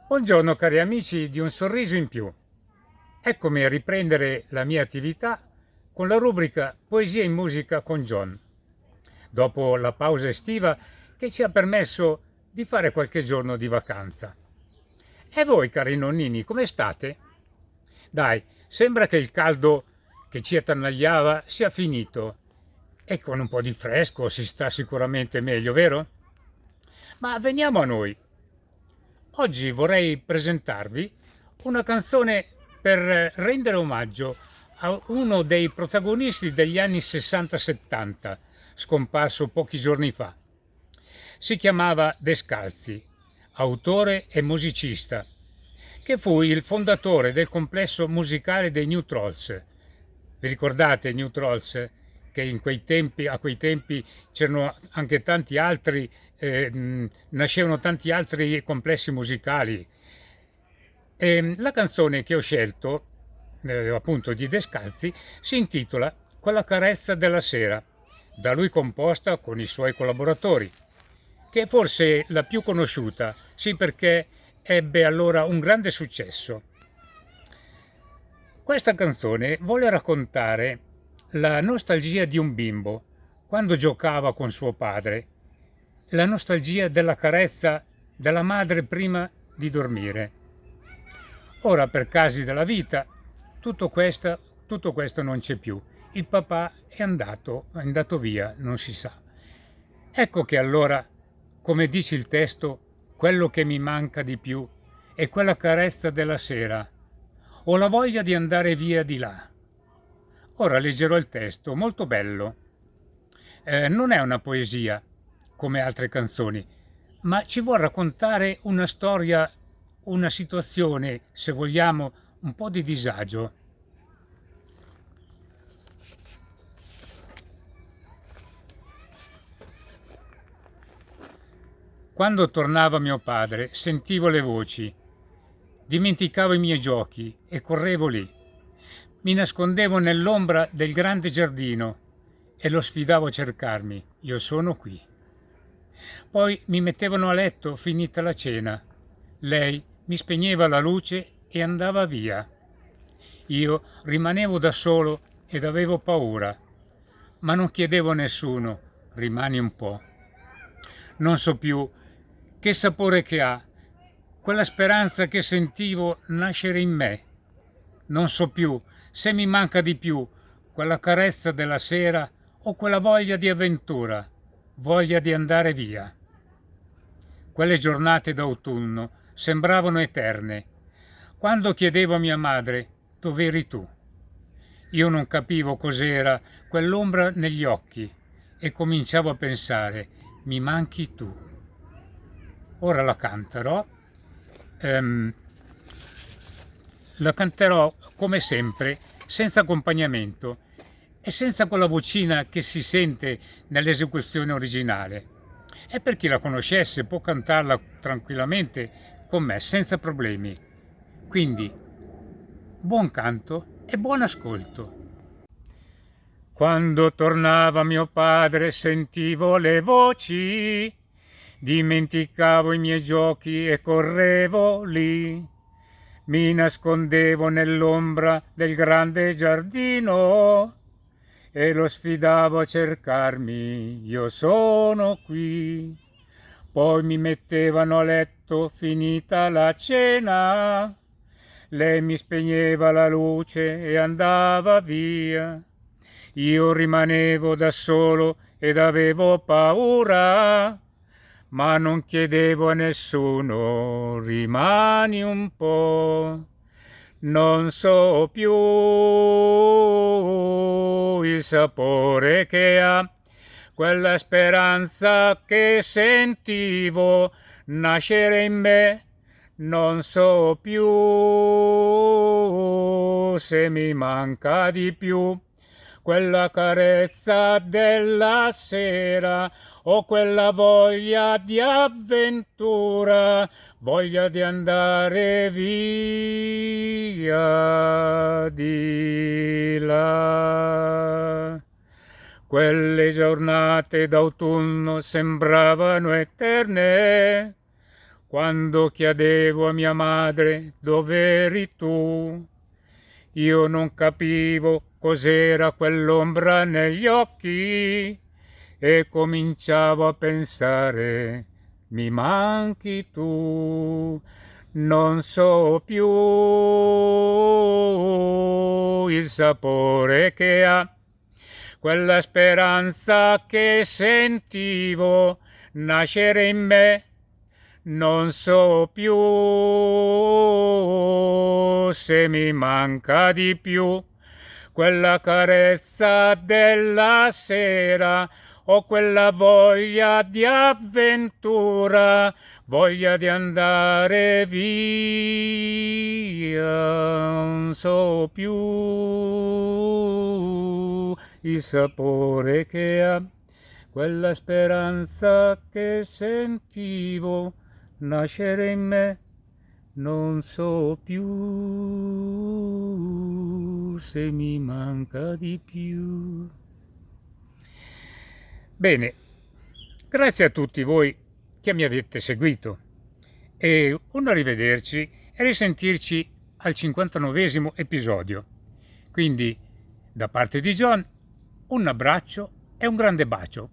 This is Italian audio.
Buongiorno cari amici di Un Sorriso in Più. Eccomi a riprendere la mia attività con la rubrica Poesia in musica con John, dopo la pausa estiva che ci ha permesso di fare qualche giorno di vacanza. E voi cari nonnini, come state? Dai, sembra che il caldo che ci attanagliava sia finito e con un po' di fresco si sta sicuramente meglio, vero? Ma veniamo a noi. Oggi vorrei presentarvi una canzone per rendere omaggio a uno dei protagonisti degli anni 60-70, scomparso pochi giorni fa. Si chiamava Descalzi, autore e musicista, che fu il fondatore del complesso musicale dei New Trolls. Vi ricordate i New Trolls? Che a quei tempi c'erano anche tanti altri, nascevano tanti altri complessi musicali. La canzone che ho scelto, appunto di Descalzi, si intitola Quella carezza della sera, da lui composta con i suoi collaboratori, che è forse la più conosciuta, sì perché ebbe allora un grande successo. Questa canzone vuole raccontare la nostalgia di un bimbo quando giocava con suo padre, la nostalgia della carezza della madre prima di dormire. Ora, per casi della vita, tutto questo non c'è più. Il papà è andato via, non si sa. Ecco che allora, come dice il testo, quello che mi manca di più è quella carezza della sera. Ho la voglia di andare via di là. Ora leggerò il testo, molto bello. Non è una poesia, come altre canzoni, ma ci vuol raccontare una storia, una situazione, se vogliamo, un po' di disagio. Quando tornava mio padre, sentivo le voci, dimenticavo i miei giochi e correvo lì. Mi nascondevo nell'ombra del grande giardino e lo sfidavo a cercarmi. Io sono qui. Poi mi mettevano a letto finita la cena. Lei mi spegneva la luce e andava via. Io rimanevo da solo ed avevo paura, ma non chiedevo a nessuno, rimani un po'. Non so più che sapore che ha, quella speranza che sentivo nascere in me. Non so più se mi manca di più quella carezza della sera o quella voglia di avventura, voglia di andare via. Quelle giornate d'autunno sembravano eterne. Quando chiedevo a mia madre dove eri tu, io non capivo cos'era quell'ombra negli occhi e cominciavo a pensare, mi manchi tu. Ora ehm, la canterò come sempre, senza accompagnamento e senza quella vocina che si sente nell'esecuzione originale. E per chi la conoscesse può cantarla tranquillamente con me, senza problemi. Quindi, buon canto e buon ascolto. Quando tornava mio padre sentivo le voci, dimenticavo i miei giochi e correvo lì. Mi nascondevo nell'ombra del grande giardino e lo sfidavo a cercarmi, io sono qui. Poi mi mettevano a letto finita la cena, lei mi spegneva la luce e andava via. Io rimanevo da solo ed avevo paura, ma non chiedevo a nessuno, rimani un po'. Non so più il sapore che ha quella speranza che sentivo nascere in me. Non so più se mi manca di più quella carezza della sera o quella voglia di avventura, voglia di andare via di là. Quelle giornate d'autunno sembravano eterne, quando chiedevo a mia madre dov'eri tu. Io non capivo cos'era quell'ombra negli occhi e cominciavo a pensare, mi manchi tu. Non so più il sapore che ha quella speranza che sentivo nascere in me. Non so più se mi manca di più quella carezza della sera o quella voglia di avventura, voglia di andare via. Non so più il sapore che ha quella speranza che sentivo nascere in me. Non so più se mi manca di più. Bene, grazie a tutti voi che mi avete seguito e un arrivederci e risentirci al 59esimo episodio. Quindi, da parte di John, un abbraccio e un grande bacio.